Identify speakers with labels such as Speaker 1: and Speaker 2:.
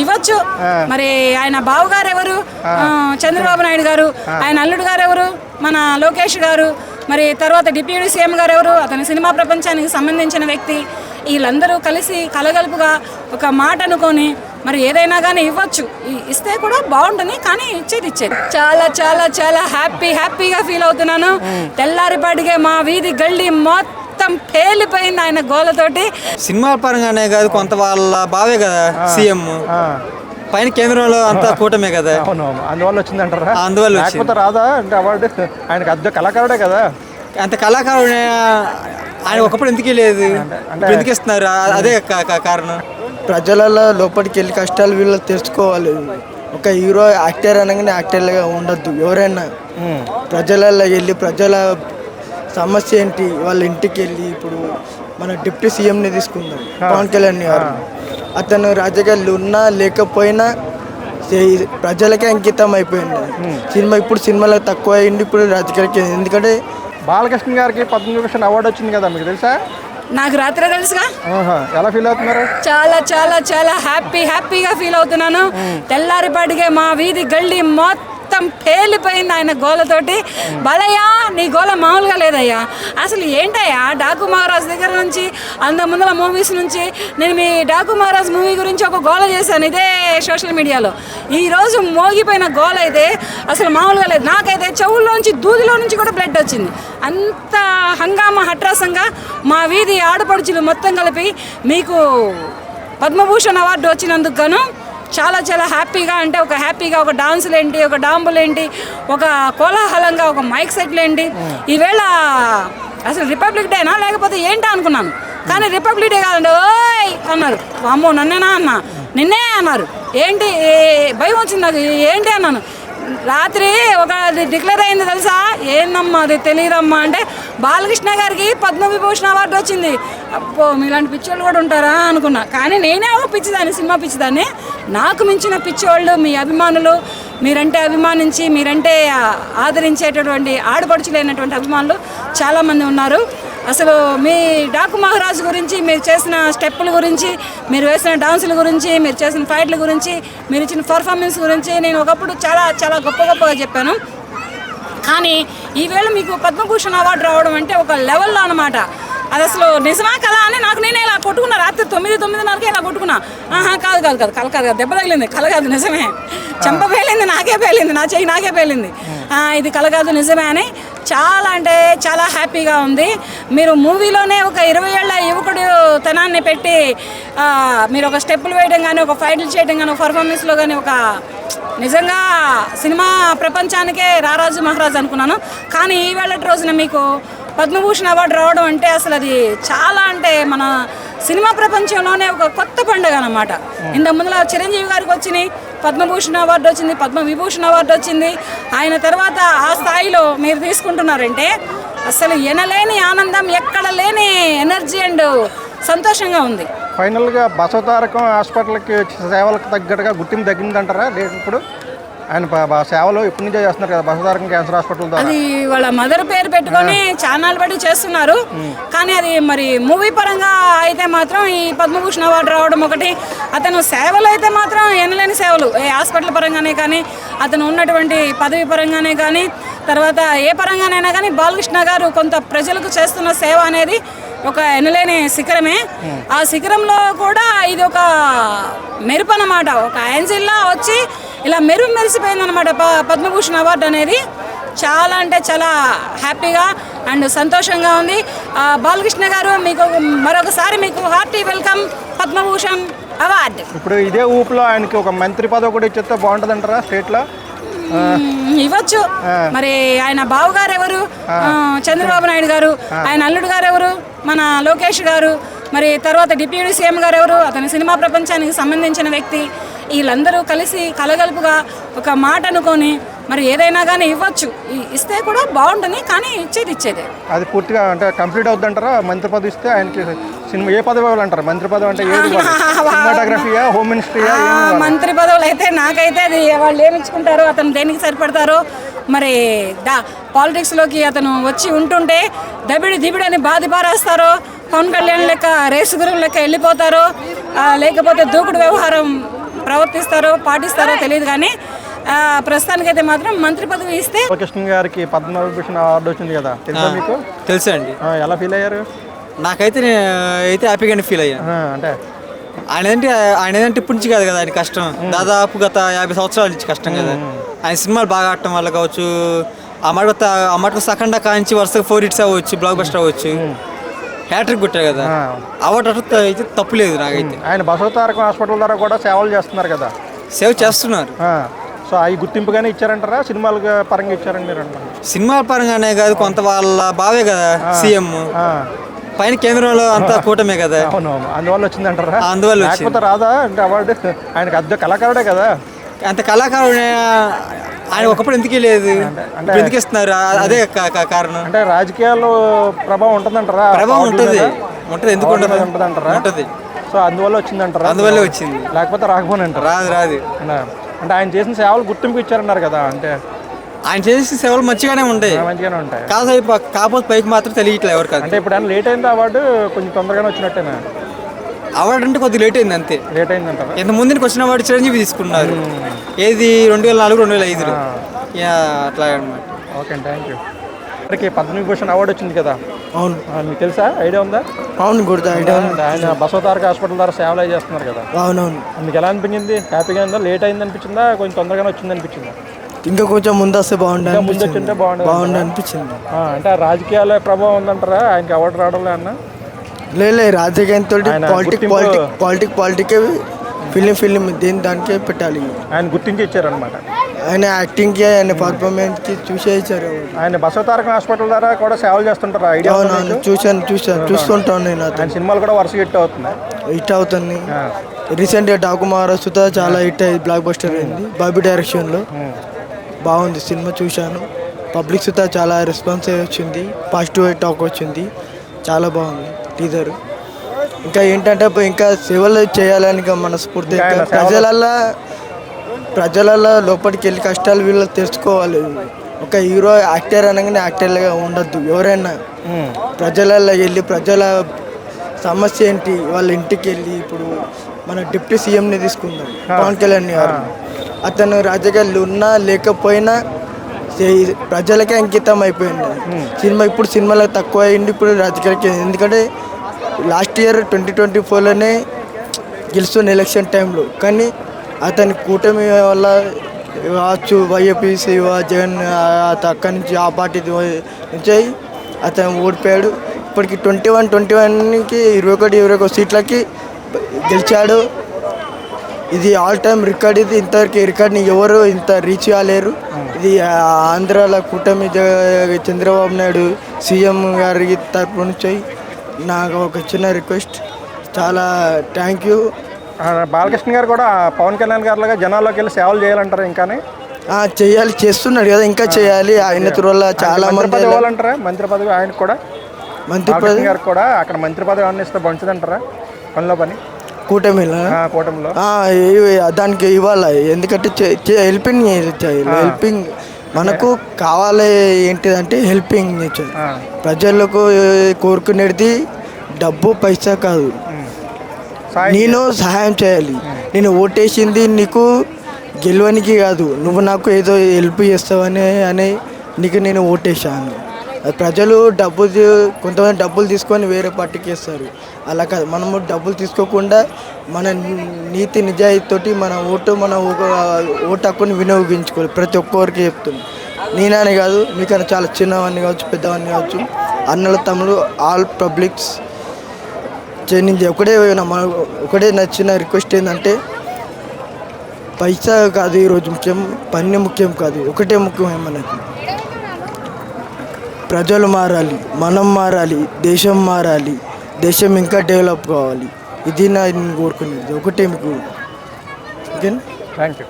Speaker 1: ఇవ్వచ్చు. మరి ఆయన బావగారు ఎవరు? చంద్రబాబు నాయుడు గారు. ఆయన అల్లుడు గారు ఎవరు? మన లోకేష్ గారు. మరి తర్వాత డిప్యూటీ సీఎం గారు ఎవరు? అతని సినిమా ప్రపంచానికి సంబంధించిన వ్యక్తి. వీళ్ళందరూ కలిసి కలగలుపుగా ఒక మాట అనుకొని మరి ఏదైనా కానీ ఇవ్వచ్చు. ఇస్తే కూడా బాగుంటుంది, కానీ ఇచ్చేది చాలా చాలా చాలా హ్యాపీగా ఫీల్ అవుతున్నాను. తెల్లారిపాటికే మా వీధి గల్లీ మొత్తం పేలిపోయింది ఆయన గోలతోటి.
Speaker 2: సినిమా పరంగానే కాదు, కొంత వాళ్ళ బావే కదా సీఎం, పైన కేంద్రంలో అంతా కూటమే కదా.
Speaker 3: అందువల్ల వచ్చిందంటారా?
Speaker 2: అందువల్ల
Speaker 3: లేకపోతే రాదా అంటే అవార్డు? ఆయనకు అద్దె కళాకారుడే కదా.
Speaker 2: అంత కళాకారుడు ఆయన ఒకప్పుడు ఎందుకు లేదు, ఎందుకు ఇస్తున్నారు? అదే కారణం.
Speaker 4: ప్రజలలో లోపలికి వెళ్ళి కష్టాలు వీళ్ళు తెలుసుకోవాలి. ఒక హీరో యాక్టర్ అనగానే యాక్టర్గా ఉండొద్దు. ఎవరైనా ప్రజలలో వెళ్ళి ప్రజల సమస్య ఏంటి వాళ్ళ ఇంటికి వెళ్ళి, ఇప్పుడు మన డిప్యూటీ సీఎంని తీసుకుందాం, పవన్ కళ్యాణ్ గారు. అతను రాజకీయాలు ఉన్నా లేకపోయినా ప్రజలకే అంకితం అయిపోయింది. ఇప్పుడు సినిమాలో తక్కువ అయింది, ఇప్పుడు రాజకీయాలకి. ఎందుకంటే
Speaker 3: బాలకృష్ణ గారికి పద్మవిభూషణ్ అవార్డు వచ్చింది కదా, మీకు తెలుసా?
Speaker 1: నాకు రాత్రి తెలుసుగా.
Speaker 3: ఎలా ఫీల్ అవుతున్నారు?
Speaker 1: చాలా చాలా చాలా హ్యాపీగా ఫీల్ అవుతున్నాను. తెల్లారిపాటికే మా వీధి గల్లీ మొత్తం పేలిపోయింది ఆయన గోలతోటి. బాలయ్యా, నీ గోల మామూలుగా లేదయ్యా. అసలు ఏంటయ్యా, డాకు మహారాజ్ దగ్గర నుంచి అంత ముందర మూవీస్ నుంచి నేను మీ డాకు మహారాజ్ మూవీ గురించి ఒక గోల చేశాను ఇదే సోషల్ మీడియాలో. ఈరోజు మోగిపోయిన గోల అయితే అసలు మామూలుగా లేదు. నాకైతే చెవుల్లోంచి దూదిలో నుంచి కూడా బ్లడ్ వచ్చింది. అంత హంగామా హట్రాసంగా మా వీధి ఆడపడుచులు మొత్తం కలిపి మీకు పద్మభూషణ్ అవార్డు వచ్చినందుకు గాను చాలా చాలా హ్యాపీగా, అంటే ఒక హ్యాపీగా ఒక డాన్సులు ఏంటి, ఒక డాంబులు ఏంటి, ఒక కోలాహలంగా ఒక మైక్ సెట్లు ఏంటి. ఈవేళ అసలు రిపబ్లిక్ డేనా లేకపోతే ఏంటా అనుకున్నాను, కానీ రిపబ్లిక్ డే కాదండి. ఓయ్ అన్నారు. అమ్మో నన్నేనా అన్నా, నిన్నే అన్నారు. ఏంటి భయం వచ్చింది నాకు, ఏంటి అన్నాను. రాత్రి ఒక డిక్లేర్ అయింది తెలుసా? ఏందమ్మా అది తెలియదమ్మా అంటే బాలకృష్ణ గారికి పద్మవిభూషణ్ అవార్డు వచ్చింది. అప్పో మీలాంటి పిచ్చోళ్ళు కూడా ఉంటారా అనుకున్నా. కానీ నేనే ఒక పిచ్చిదాన్ని, సినిమా పిచ్చిదాన్ని. నాకు మించిన పిచ్చోళ్ళు మీ అభిమానులు, మీరంటే అభిమానించి మీరంటే ఆదరించేటటువంటి ఆడపడుచులైనటువంటి అభిమానులు చాలామంది ఉన్నారు. అసలు మీ డాకు మహారాజ్ గురించి, మీరు చేసిన స్టెప్పుల గురించి, మీరు వేసిన డాన్సుల గురించి, మీరు చేసిన ఫైట్ల గురించి, మీరు ఇచ్చిన పర్ఫార్మెన్స్ గురించి నేను ఒకప్పుడు చాలా చాలా గొప్పగా చెప్పాను. కానీ ఈవేళ మీకు పద్మభూషణ్ అవార్డు రావడం అంటే ఒక లెవెల్లో అనమాట. అది అసలు నిజమా కదా అని నాకు నేనే ఇలా కొట్టుకున్నా. రాత్రి 9:30కే ఇలా కొట్టుకున్నా. కాదు కల కాదు, దెబ్బ తగిలింది, కల కాదు నిజమే. చెంప పేలింది, నాకే పేలింది, నా చెయ్యి నాకే పేలింది. ఇది కల కాదు నిజమే అని చాలా అంటే చాలా హ్యాపీగా ఉంది. మీరు మూవీలోనే ఒక 20 ఏళ్ల యువకుడు తనాన్ని పెట్టి మీరు ఒక స్టెప్పులు వేయడం కానీ, ఒక ఫైట్లు చేయడం కానీ, ఒక పర్ఫార్మెన్స్లో కానీ ఒక నిజంగా సినిమా ప్రపంచానికే రారాజు మహారాజు అనుకున్నాను. కానీ ఈవేళ రోజున మీకు పద్మభూషణ్ అవార్డు రావడం అంటే అసలు అది చాలా, అంటే మన సినిమా ప్రపంచంలోనే ఒక కొత్త పండుగ అన్నమాట. ఇంతకు ముందులో చిరంజీవి గారికి వచ్చినాయి పద్మభూషణ్ అవార్డు వచ్చింది, పద్మవిభూషణ్ అవార్డు వచ్చింది. ఆయన తర్వాత ఆ స్థాయిలో మీరు తీసుకుంటున్నారంటే అసలు ఎనలేని ఆనందం, ఎక్కడ లేని ఎనర్జీ అండ్ సంతోషంగా ఉంది.
Speaker 3: ఫైనల్గా బసవతారకం హాస్పిటల్కి సేవలకు తగ్గట్టుగా గుర్తింపు తగ్గిందంటారా? లేదు, ఇప్పుడు ఆయన సేవలు ఎప్పటి నుంచో చేస్తున్నారు కదా బసవతారకం క్యాన్సర్ హాస్పిటల్.
Speaker 1: అది వాళ్ళ మదర్ పేరు పెట్టుకొని ఛానల్ బట్టి చేస్తున్నారు. కానీ అది మరి మూవీ పరంగా అయితే మాత్రం ఈ పద్మభూషణ్ అవార్డు రావడం ఒకటి. అతను సేవలు అయితే మాత్రం ఎనలేని సేవలు, ఏ హాస్పిటల్ పరంగానే కానీ, అతను ఉన్నటువంటి పదవి పరంగానే కానీ, తర్వాత ఏ పరంగానైనా కానీ బాలకృష్ణ గారు కొంత ప్రజలకు చేస్తున్న సేవ అనేది ఒక ఎనలేని శిఖరమే. ఆ శిఖరంలో కూడా ఇది ఒక మెరుపు అన్నమాట. ఒక యాంజిల్లా వచ్చి ఇలా మెరిసిపోయిందనమాట పద్మభూషణ్ అవార్డు అనేది. చాలా అంటే చాలా హ్యాపీగా అండ్ సంతోషంగా ఉంది. బాలకృష్ణ గారు మీకు మరొకసారి మీకు హార్టీ వెల్కమ్ పద్మభూషణ్ అవార్డు.
Speaker 3: ఇప్పుడు ఇదే ఊపులో ఆయనకి ఒక మంత్రి పదవి కూడా ఇచ్చేస్తే బాగుంటుంది అంటారా స్టేట్లో?
Speaker 1: ఇవ్వచ్చు. మరి ఆయన బావగారు ఎవరు? చంద్రబాబు నాయుడు గారు. ఆయన అల్లుడు గారు ఎవరు? మన లోకేష్ గారు. మరి తర్వాత డిప్యూటీ సీఎం గారు ఎవరు? అతని సినిమా ప్రపంచానికి సంబంధించిన వ్యక్తి. వీళ్ళందరూ కలిసి కలగలుపుగా ఒక మాట అనుకొని మరి ఏదైనా కానీ ఇవ్వచ్చు. ఇస్తే కూడా బాగుంటుంది, కానీ ఇచ్చేదే. అది
Speaker 3: పూర్తిగా అంటే కంప్లీట్ అవుతుందంటారా? మంత్రి పదవి ఇస్తే ఆయనకి సినిమా ఏ పదవి అంటారు? మంత్రి పదవి అంటే సినిమాటోగ్రఫీయా, హోమ్ మినిస్ట్రీయా?
Speaker 1: మంత్రి పదవులు అయితే నాకైతే అది వాళ్ళు ఏమి ఇచ్చుకుంటారో, అతను దేనికి సరిపడతారో. మరి పాలిటిక్స్లోకి అతను వచ్చి ఉంటుంటే దబిడి అని బాధపారేస్తారో, పవన్ కళ్యాణ్ లెక్క రేసు గురం లెక్క వెళ్ళిపోతారో, లేకపోతే దూకుడు వ్యవహారం ప్రవర్తిస్తారో పాటిస్తారో తెలియదు కానీ ప్రస్తుతానికైతే మాత్రం మంత్రి పదవి ఇస్తే.
Speaker 3: బాలకృష్ణ గారికి పద్మవిభూషణ్ అవార్డు వచ్చింది కదా, తెలుసా మీకు?
Speaker 2: తెలుసా అండి.
Speaker 3: ఎలా ఫీల్ అయ్యారు?
Speaker 2: నాకైతే అయితే హ్యాపీగానే ఫీల్ అయ్యాను.
Speaker 3: అంటే
Speaker 2: ఆయన ఏంటంటే ఇప్పటి నుంచి కాదు కదా ఆయన కష్టం, దాదాపు గత 50 సంవత్సరాల నుంచి కష్టం కదా. ఆయన సినిమాలు బాగా ఆడటం వల్ల కావచ్చు, ఆ మటుకు సకండా కాంచి వరుసగా 4 hits అవ్వచ్చు, బ్లాక్ బస్టర్ అవ్వచ్చు, హ్యాట్రిక్ కొట్టారు కదా. అవార్డు అయితే తప్పు లేదు నాకైతే.
Speaker 3: ఆయన బసవతారకం హాస్పిటల్ ద్వారా కూడా సేవలు చేస్తున్నారు కదా.
Speaker 2: సేవ చేస్తున్నారు.
Speaker 3: సో అవి గుర్తింపుగానే ఇచ్చారంటారా, సినిమాల పరంగా ఇచ్చారండి మీరు అంటారు?
Speaker 2: సినిమాల పరంగానే కాదు, కొంత వాళ్ళ బావే కదా సీఎం, పైన కేంద్రంలో అంతా కూటమే కదా.
Speaker 3: అవునవును, అందువల్ల వచ్చిందంటారా?
Speaker 2: అందువల్ల
Speaker 3: లేకపోతే రాదా అంటే అవార్డు? ఆయనకు అద్దె కళాకారుడే కదా.
Speaker 2: అంత కళాకారుడు ఆయన ఒకప్పుడు ఎందుకు లేదు, ఎందుకు ఇస్తున్నారు? అదే కారణం.
Speaker 3: అంటే రాజకీయాల్లో ప్రభావం ఉంటుందంటారా?
Speaker 2: ప్రభావం ఉంటుంది, ఎందుకు
Speaker 3: ఉంటుందంటారా?
Speaker 2: ఉంటుంది.
Speaker 3: సో అందువల్ల వచ్చిందంటారా?
Speaker 2: అందువల్లే వచ్చింది,
Speaker 3: లేకపోతే రాకపోనంటారు.
Speaker 2: రాదు.
Speaker 3: అంటే ఆయన చేసిన సేవలు గుర్తింపు ఇచ్చారన్నారు కదా. అంటే
Speaker 2: ఆయన చేసిన సేవలు మంచిగానే ఉంటాయి,
Speaker 3: మంచిగానే ఉంటాయి.
Speaker 2: కాకపోతే పైకి మాత్రం తెలియట్లేదు ఎవరికి.
Speaker 3: అంటే ఇప్పుడు ఆయన లేట్ అయింది అవార్డు, కొంచెం తొందరగానే వచ్చినట్టేనా?
Speaker 2: అవార్డు అంటే కొద్దిగా లేట్ అయింది అంతే.
Speaker 3: లేట్ అయిందంటారా?
Speaker 2: ఇంత ముందుకి వచ్చిన అవార్డు చిరంజీవి తీసుకున్నారు, ఏది 2004, 2005 అట్లా అనమాట.
Speaker 3: Okay, thank you. ఇక్కడికి పద్మవిభూషణ్ అవార్డు వచ్చింది కదా.
Speaker 4: అవును,
Speaker 3: మీకు తెలుసా? ఐడియా ఉందా?
Speaker 4: అవును, గుర్తు ఐడియా ఉంది.
Speaker 3: ఆయన బసవతారక హాస్పిటల్ ద్వారా సేవలు చేస్తున్నారు కదా.
Speaker 4: అవునవును.
Speaker 3: మీకు ఎలా అనిపించింది? హ్యాపీగా ఉందా? లేట్ అయింది అనిపించిందా, కొంచెం తొందరగానే వచ్చింది అనిపించిందా?
Speaker 4: ఇంకా కొంచెం ముందు వస్తే బాగుండే
Speaker 3: బాగుండే
Speaker 4: అనిపించింది.
Speaker 3: అంటే రాజకీయాల ప్రభావం ఉందంటారా ఆయనకి అవార్డు రావడంలో? అన్న
Speaker 4: లేదు, రాజకీయంతో పాలిటికే ఫిలిం దానికే పెట్టాలి.
Speaker 3: ఆయన గుర్తించి ఇచ్చారనమాట.
Speaker 4: ఆయన యాక్టింగ్కి, ఆయన పర్ఫార్మెన్స్కి చూసే ఇచ్చారు.
Speaker 3: ఆయన బసవతారకం హాస్పిటల్ ద్వారా కూడా సేవలు చేస్తుంటారు. ఐడియా?
Speaker 4: అవునవును, చూస్తుంటాను నేను.
Speaker 3: ఆయన సినిమాలు కూడా వరుస హిట్
Speaker 4: అవుతుంది. రీసెంట్గా డాకుమారా సుత చాలా హిట్ అయ్యి బ్లాక్ బస్టర్ అయింది, బాబీ డైరెక్షన్లో. బాగుంది సినిమా, చూశాను. పబ్లిక్ సుత చాలా రెస్పాన్స్ వచ్చింది, పాజిటివ్ టాక్ వచ్చింది, చాలా బాగుంది టీజర్. ఇంకా ఏంటంటే ఇంకా సేవలు చేయాలని ఇంకా మనస్ఫూర్తి ప్రజలలో లోపలికి వెళ్ళి కష్టాలు వీళ్ళు తెలుసుకోవాలి. ఒక హీరో యాక్టర్ అనగానే యాక్టర్లుగా ఉండద్దు. ఎవరైనా ప్రజలలో వెళ్ళి ప్రజల సమస్య ఏంటి వాళ్ళ ఇంటికి వెళ్ళి, ఇప్పుడు మన డిప్యూటీ సీఎంని తీసుకుందాం, పవన్ కళ్యాణ్ గారు. అతను రాజకీయాలు ఉన్నా లేకపోయినా ప్రజలకే అంకితం అయిపోయింది సినిమా. ఇప్పుడు సినిమాలో తక్కువ అయింది, ఇప్పుడు రాజకీయాలకి. ఎందుకంటే లాస్ట్ ఇయర్ 2024లోనే గెలుస్తున్న ఎలక్షన్ టైంలో, కానీ అతని కూటమి వల్ల కావచ్చు, వైఎపీసీ జగన్ అక్కడి నుంచి ఆ పార్టీ నుంచి అతను ఓడిపోయాడు. ఇప్పటికి 21కి 21 సీట్లకి గెలిచాడు. ఇది ఆల్ టైమ్ రికార్డ్. ఇది ఇంతవరకు రికార్డ్ని ఎవరు ఇంత రీచ్ కాలేరు. ఇది ఆంధ్రాలో కూటమి చంద్రబాబు నాయుడు సీఎం గారికి తరపు నుంచి నాకు ఒక చిన్న రిక్వెస్ట్. చాలా థ్యాంక్ యూ.
Speaker 3: బాలకృష్ణ గారు కూడా పవన్ కళ్యాణ్ గారిలాగా జనాల్లోకి వెళ్ళి సేవలు చేయాలంటారు. ఇంకానే
Speaker 4: చేస్తున్నాడు కదా, ఇంకా చేయాలి. ఆయన వల్ల చాలా మంది
Speaker 3: ఇవ్వాలంటారా మంత్రి పదవి? ఆయనకు కూడా, మంత్రి పదవి గారికి కూడా అక్కడ మంత్రి పదవి ఏమన్నా ఇస్తే మంచిదంటారా? పనిలో పని కూటమిలో
Speaker 4: దానికి ఇవ్వాలి. ఎందుకంటే హెల్పింగ్ మనకు కావాలి. ఏంటిదంటే హెల్పింగ్ నేచర్. ప్రజలకు కోరుకునేది డబ్బు పైసా కాదు. నేను సహాయం చేయాలి. నేను ఓటేసింది నీకు గెలవనికి కాదు, నువ్వు నాకు ఏదో హెల్ప్ చేస్తావని నీకు నేను ఓటేసాను. ప్రజలు కొంతమంది డబ్బులు తీసుకొని వేరే పార్టీకి వేస్తారు. అలా కాదు, మనము డబ్బులు తీసుకోకుండా మన నీతి నిజాయితీతోటి మన ఓటు హక్కుని వినియోగించుకోవాలి. ప్రతి ఒక్కరికి చెప్తుంది. నేనని కాదు, మీకన్నా చాలా చిన్నవాడిని కావచ్చు, పెద్దవాడిని కావచ్చు, అన్నల తమ్ముడు, ఆల్ పబ్లిక్స్ నేను ఒకటే నచ్చిన రిక్వెస్ట్ ఏంటంటే, పైసా కాదు ఈరోజు ముఖ్యం, పని ముఖ్యం కాదు, ఒకటే ముఖ్యం. మనకి ప్రజలు మారాలి, మనం మారాలి, దేశం మారాలి, దేశం ఇంకా డెవలప్ కావాలి. ఇది నేను కోరుకునేది ఒకటే మీకు. Okay,
Speaker 3: thank you.